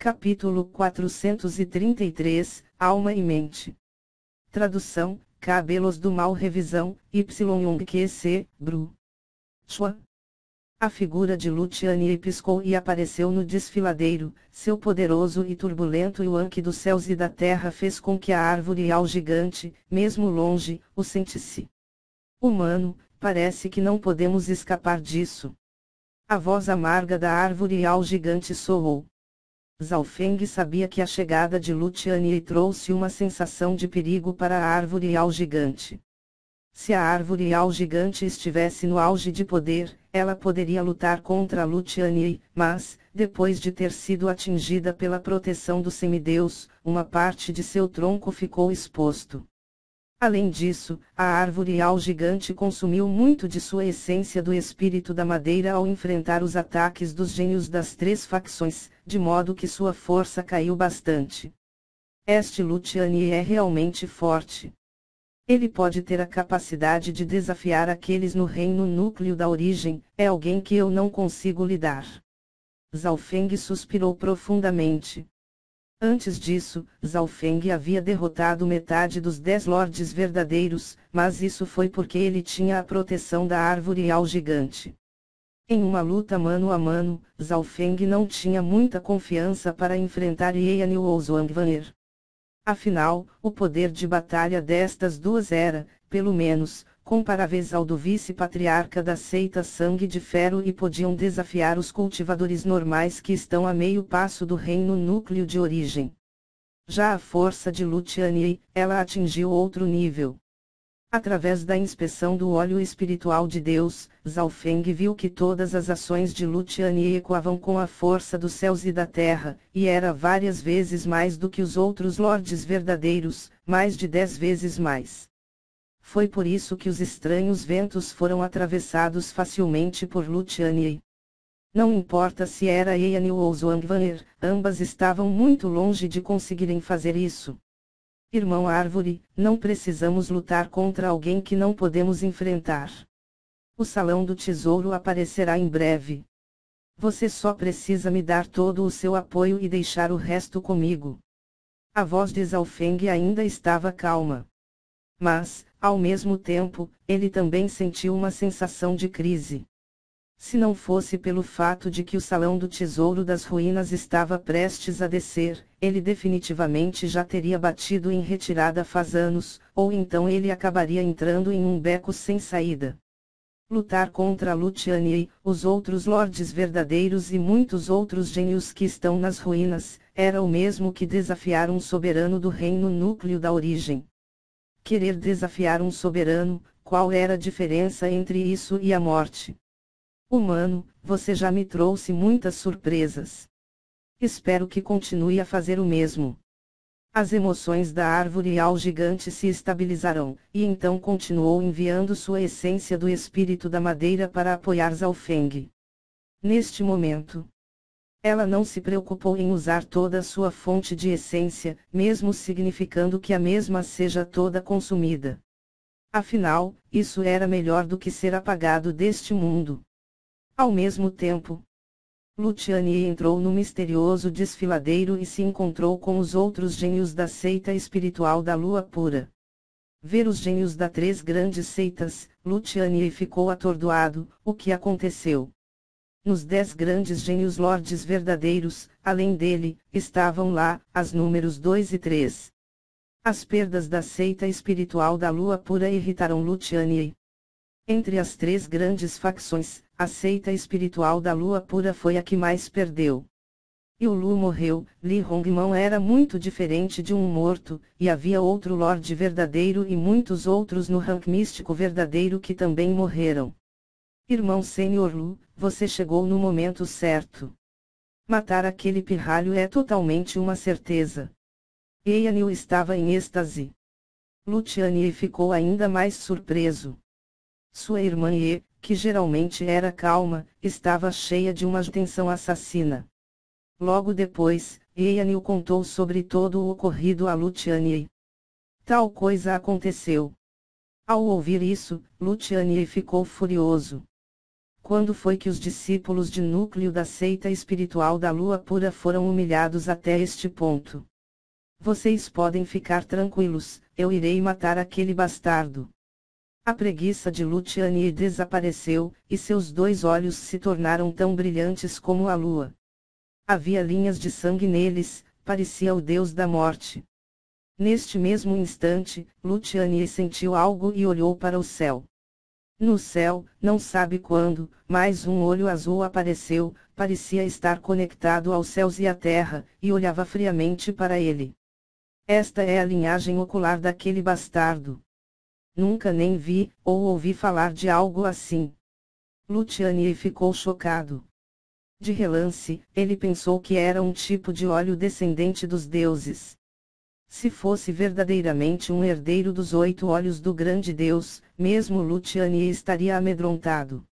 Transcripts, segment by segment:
Capítulo 433, Alma e Mente. Tradução, Cabelos do Mal. Revisão, YUNG-QC, Bru. Chua. A figura de Luciane piscou e apareceu no desfiladeiro. Seu poderoso e turbulento Yuan-Que dos céus e da terra fez com que a árvore ao gigante, mesmo longe, o sentisse. Humano, parece que não podemos escapar disso. A voz amarga da árvore ao gigante soou. Zhao Feng sabia que a chegada de Luciane trouxe uma sensação de perigo para a árvore ao gigante. Se a árvore ao gigante estivesse no auge de poder, ela poderia lutar contra Luciane, mas, depois de ter sido atingida pela proteção do semideus, uma parte de seu tronco ficou exposto. Além disso, a árvore ao gigante consumiu muito de sua essência do espírito da madeira ao enfrentar os ataques dos gênios das três facções, de modo que sua força caiu bastante. Este Luciane é realmente forte. Ele pode ter a capacidade de desafiar aqueles no reino núcleo da origem, é alguém que eu não consigo lidar. Zhao Feng suspirou profundamente. Antes disso, Zhao Feng havia derrotado metade dos 10 lordes verdadeiros, mas isso foi porque ele tinha a proteção da árvore ao gigante. Em uma luta mano a mano, Zhao Feng não tinha muita confiança para enfrentar Yeaniu ou Zhuangwaner. Afinal, o poder de batalha destas duas era, pelo menos, comparáveis ao do vice-patriarca da seita Sangue de Ferro e podiam desafiar os cultivadores normais que estão a meio passo do reino núcleo de origem. Já a força de Luciane, ela atingiu outro nível. Através da inspeção do óleo espiritual de Deus, Zhao Feng viu que todas as ações de Luciane ecoavam com a força dos céus e da terra, e era várias vezes mais do que os outros lordes verdadeiros, mais de 10 vezes mais. Foi por isso que os estranhos ventos foram atravessados facilmente por Luciane. Não importa se era Yeaniu ou Zhuangwaner, ambas estavam muito longe de conseguirem fazer isso. Irmão Árvore, não precisamos lutar contra alguém que não podemos enfrentar. O Salão do Tesouro aparecerá em breve. Você só precisa me dar todo o seu apoio e deixar o resto comigo. A voz de Zhao Feng ainda estava calma. Mas, ao mesmo tempo, ele também sentiu uma sensação de crise. Se não fosse pelo fato de que o Salão do Tesouro das Ruínas estava prestes a descer, ele definitivamente já teria batido em retirada faz anos, ou então ele acabaria entrando em um beco sem saída. Lutar contra Luciane, os outros lordes verdadeiros e muitos outros gênios que estão nas ruínas, era o mesmo que desafiar um soberano do reino núcleo da origem. Querer desafiar um soberano, qual era a diferença entre isso e a morte? Humano, você já me trouxe muitas surpresas. Espero que continue a fazer o mesmo. As emoções da árvore ao gigante se estabilizarão, e então continuou enviando sua essência do espírito da madeira para apoiar Zhao Feng. Neste momento, ela não se preocupou em usar toda a sua fonte de essência, mesmo significando que a mesma seja toda consumida. Afinal, isso era melhor do que ser apagado deste mundo. Ao mesmo tempo, Luciane entrou no misterioso desfiladeiro e se encontrou com os outros gênios da seita espiritual da Lua Pura. Ver os gênios das três grandes seitas, Luciane ficou atordoado. O que aconteceu? Nos 10 grandes gênios lordes verdadeiros, além dele, estavam lá, as números 2 e 3. As perdas da seita espiritual da Lua Pura irritaram Luciane. Entre as 3 grandes facções, a seita espiritual da Lua Pura foi a que mais perdeu. E o Lu morreu. Li Hongmão era muito diferente de um morto, e havia outro Lorde verdadeiro e muitos outros no rank místico verdadeiro que também morreram. Irmão Senhor Lu, você chegou no momento certo. Matar aquele pirralho é totalmente uma certeza. Yeaniu estava em êxtase. Luciane ficou ainda mais surpreso. Sua irmã Ye, que geralmente era calma, estava cheia de uma tensão assassina. Logo depois, Yeaniu contou sobre todo o ocorrido a Luciane. Tal coisa aconteceu. Ao ouvir isso, Luciane ficou furioso. quando foi que os discípulos de núcleo da seita espiritual da Lua Pura foram humilhados até este ponto? Vocês podem ficar tranquilos, eu irei matar aquele bastardo. A preguiça de Luciani desapareceu, e seus 2 olhos se tornaram tão brilhantes como a lua. Havia linhas de sangue neles, parecia o deus da morte. Neste mesmo instante, Luciani sentiu algo e olhou para o céu. No céu, não sabe quando, mas um olho azul apareceu, parecia estar conectado aos céus e à terra, e olhava friamente para ele. Esta é a linhagem ocular daquele bastardo. Nunca nem vi, ou ouvi falar de algo assim. Luciani ficou chocado. De relance, ele pensou que era um tipo de olho descendente dos deuses. Se fosse verdadeiramente um herdeiro dos 8 olhos do grande Deus, mesmo Luciani estaria amedrontado.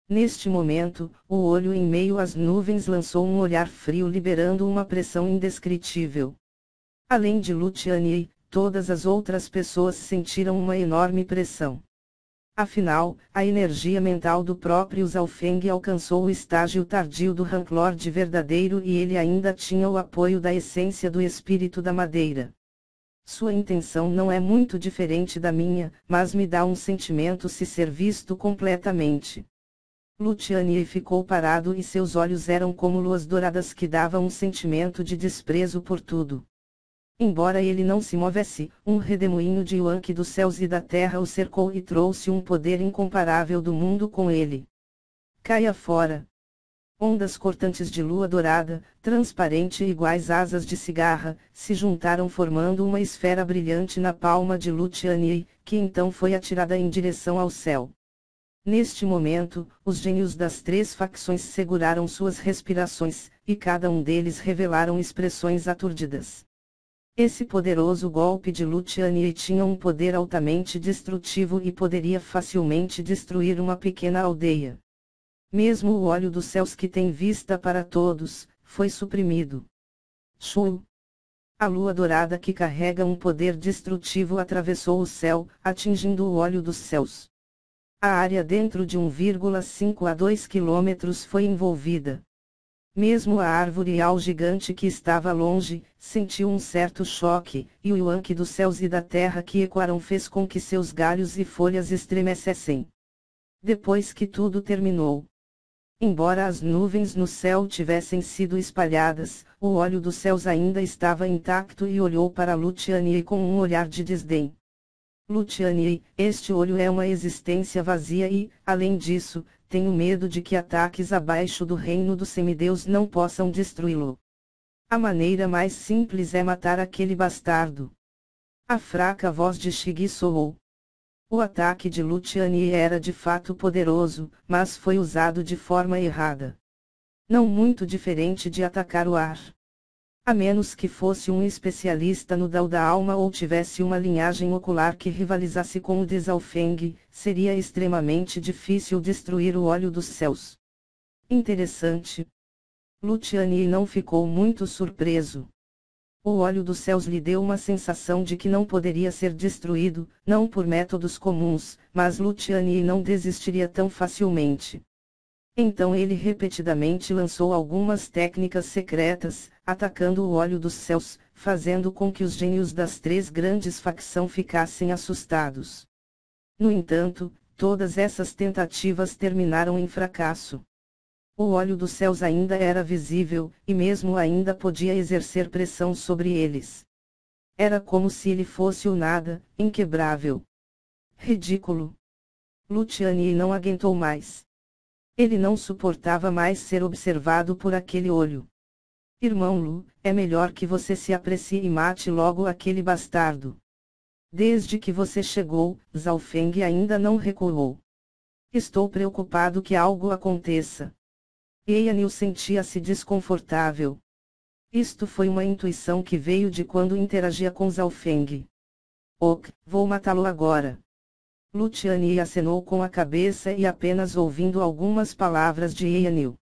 Neste momento, o olho em meio às nuvens lançou um olhar frio liberando uma pressão indescritível. Além de Luciani, todas as outras pessoas sentiram uma enorme pressão. Afinal, a energia mental do próprio Zhao Feng alcançou o estágio tardio do Ranklord verdadeiro e ele ainda tinha o apoio da essência do espírito da madeira. Sua intenção não é muito diferente da minha, mas me dá um sentimento se ser visto completamente. Luciani ficou parado e seus olhos eram como luas douradas que davam um sentimento de desprezo por tudo. Embora ele não se movesse, um redemoinho de Yuan-Qi dos céus e da terra o cercou e trouxe um poder incomparável do mundo com ele. Caia fora! Ondas cortantes de lua dourada, transparente e iguais asas de cigarra, se juntaram formando uma esfera brilhante na palma de Luciani, que então foi atirada em direção ao céu. Neste momento, os gênios das 3 facções seguraram suas respirações, e cada um deles revelaram expressões aturdidas. Esse poderoso golpe de Luciani tinha um poder altamente destrutivo e poderia facilmente destruir uma pequena aldeia. Mesmo o olho dos céus que tem vista para todos, foi suprimido. Shu! A lua dourada que carrega um poder destrutivo atravessou o céu, atingindo o olho dos céus. A área dentro de 1,5 a 2 quilômetros foi envolvida. Mesmo a árvore ao gigante que estava longe, sentiu um certo choque, e o Yuan-Qi dos céus e da terra que ecoaram fez com que seus galhos e folhas estremecessem. Depois que tudo terminou. Embora as nuvens no céu tivessem sido espalhadas, o olho dos céus ainda estava intacto e olhou para Luciani com um olhar de desdém. Luciani, este olho é uma existência vazia e, além disso, tenho medo de que ataques abaixo do reino do semideus não possam destruí-lo. A maneira mais simples é matar aquele bastardo. A fraca voz de Shigi soou. O ataque de Luciani era de fato poderoso, mas foi usado de forma errada. Não muito diferente de atacar o ar. A menos que fosse um especialista no Dao da alma ou tivesse uma linhagem ocular que rivalizasse com o de Zhao Feng, seria extremamente difícil destruir o olho dos céus. Interessante. Luciani não ficou muito surpreso. O olho dos céus lhe deu uma sensação de que não poderia ser destruído, não por métodos comuns, mas Luciani não desistiria tão facilmente. Então ele repetidamente lançou algumas técnicas secretas, atacando o olho dos céus, fazendo com que os gênios das 3 grandes facções ficassem assustados. No entanto, todas essas tentativas terminaram em fracasso. O olho dos céus ainda era visível, e mesmo ainda podia exercer pressão sobre eles. Era como se ele fosse o nada, inquebrável. Ridículo. Luciani não aguentou mais. Ele não suportava mais ser observado por aquele olho. Irmão Lu, é melhor que você se aprecie e mate logo aquele bastardo. Desde que você chegou, Zhao Feng ainda não recuou. Estou preocupado que algo aconteça. Yanil sentia-se desconfortável. Isto foi uma intuição que veio de quando interagia com Zhao Feng. Ok, vou matá-lo agora. Luciani acenou com a cabeça e apenas ouvindo algumas palavras de Yanil.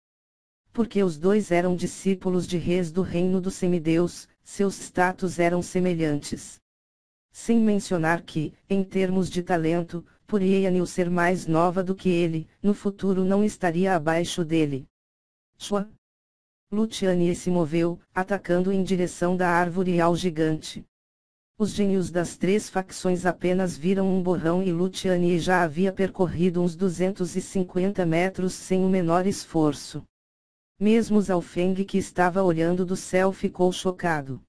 Porque os dois eram discípulos de reis do reino do semideus, seus status eram semelhantes. Sem mencionar que, em termos de talento, por Eanil ser mais nova do que ele, no futuro não estaria abaixo dele. Shua. Lucianie se moveu, atacando em direção da árvore ao gigante. Os gênios das três facções apenas viram um borrão e Lucianie já havia percorrido uns 250 metros sem o menor esforço. Mesmo Zhao Feng, que estava olhando do céu, ficou chocado.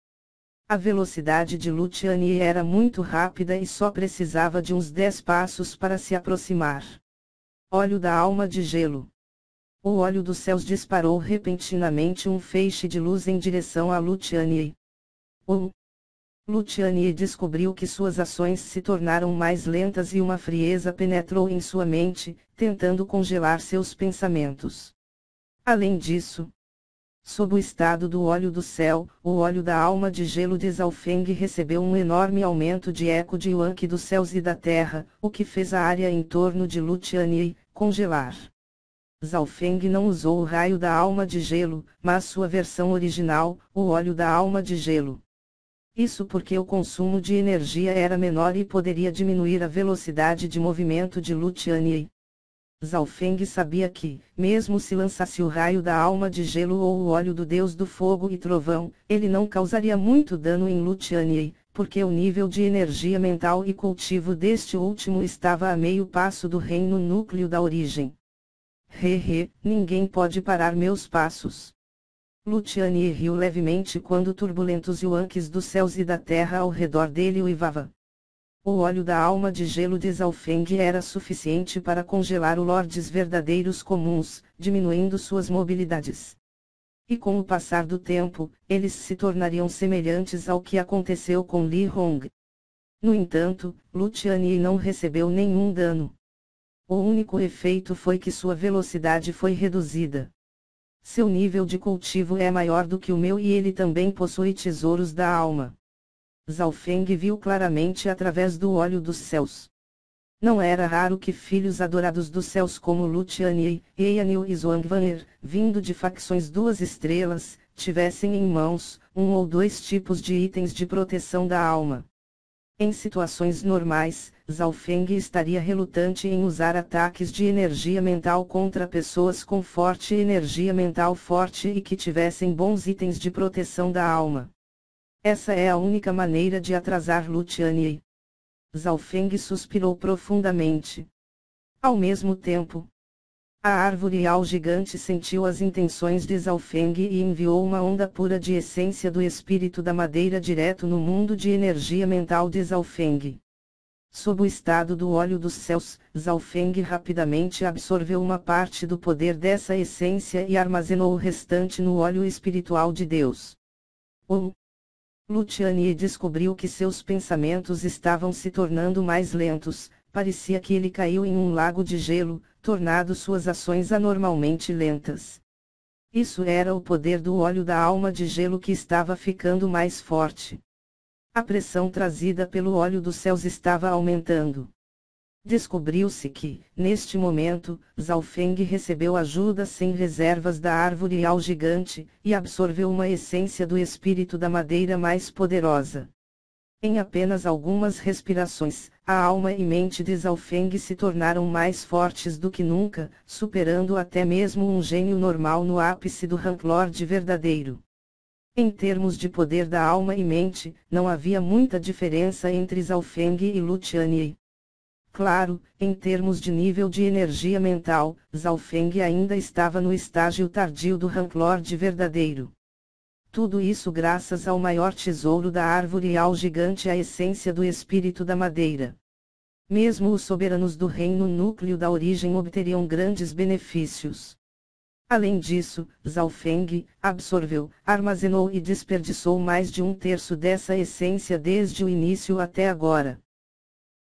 A velocidade de Lucianie era muito rápida e só precisava de uns 10 passos para se aproximar. Olho da alma de gelo. O olho dos céus disparou repentinamente um feixe de luz em direção a Lucianie. Lucianie descobriu que suas ações se tornaram mais lentas e uma frieza penetrou em sua mente, tentando congelar seus pensamentos. Além disso, sob o estado do olho do céu, o olho da alma de gelo de Zhao Feng recebeu um enorme aumento de eco de Yuanqi dos céus e da terra, o que fez a área em torno de Lucianie congelar. Zhao Feng não usou o raio da alma de gelo, mas sua versão original, o olho da alma de gelo. Isso porque o consumo de energia era menor e poderia diminuir a velocidade de movimento de Lucianie. Zhao Feng sabia que, mesmo se lançasse o raio da alma de gelo ou o olho do deus do fogo e trovão, ele não causaria muito dano em Lucianie, porque o nível de energia mental e cultivo deste último estava a meio passo do reino núcleo da origem. Ninguém pode parar meus passos. Lucianie riu levemente quando turbulentos yuanques dos céus e da terra ao redor dele uivavam. O óleo da alma de gelo de Zhao Feng era suficiente para congelar os lordes verdadeiros comuns, diminuindo suas mobilidades. E com o passar do tempo, eles se tornariam semelhantes ao que aconteceu com Li Hong. No entanto, Lucianie não recebeu nenhum dano. O único efeito foi que sua velocidade foi reduzida. Seu nível de cultivo é maior do que o meu e ele também possui tesouros da alma. Zhao Feng viu claramente através do olho dos céus. Não era raro que filhos adorados dos céus como Lucianie, Eanil e Zhuangwaner, vindo de facções 2 estrelas, tivessem em mãos, um ou dois tipos de itens de proteção da alma. Em situações normais, Zhao Feng estaria relutante em usar ataques de energia mental contra pessoas com forte energia mental forte e que tivessem bons itens de proteção da alma. Essa é a única maneira de atrasar Lucianie. Zhao Feng suspirou profundamente. Ao mesmo tempo, a árvore ao gigante sentiu as intenções de Zhao Feng e enviou uma onda pura de essência do espírito da madeira direto no mundo de energia mental de Zhao Feng. Sob o estado do olho dos céus, Zhao Feng rapidamente absorveu uma parte do poder dessa essência e armazenou o restante no olho espiritual de Deus. Lucianie descobriu que seus pensamentos estavam se tornando mais lentos, parecia que ele caiu em um lago de gelo, tornando suas ações anormalmente lentas. Isso era o poder do óleo da alma de gelo que estava ficando mais forte. A pressão trazida pelo óleo dos céus estava aumentando. Descobriu-se que, neste momento, Zhao Feng recebeu ajuda sem reservas da árvore ao gigante, e absorveu uma essência do espírito da madeira mais poderosa. Em apenas algumas respirações, a alma e mente de Zhao Feng se tornaram mais fortes do que nunca, superando até mesmo um gênio normal no ápice do Rank Lord verdadeiro. Em termos de poder da alma e mente, não havia muita diferença entre Zhao Feng e Lucianie. Claro, em termos de nível de energia mental, Zhao Feng ainda estava no estágio tardio do Rank Lord verdadeiro. Tudo isso graças ao maior tesouro da árvore e ao gigante, a essência do espírito da madeira. Mesmo os soberanos do reino núcleo da origem obteriam grandes benefícios. Além disso, Zhao Feng absorveu, armazenou e desperdiçou mais de 1/3 dessa essência desde o início até agora.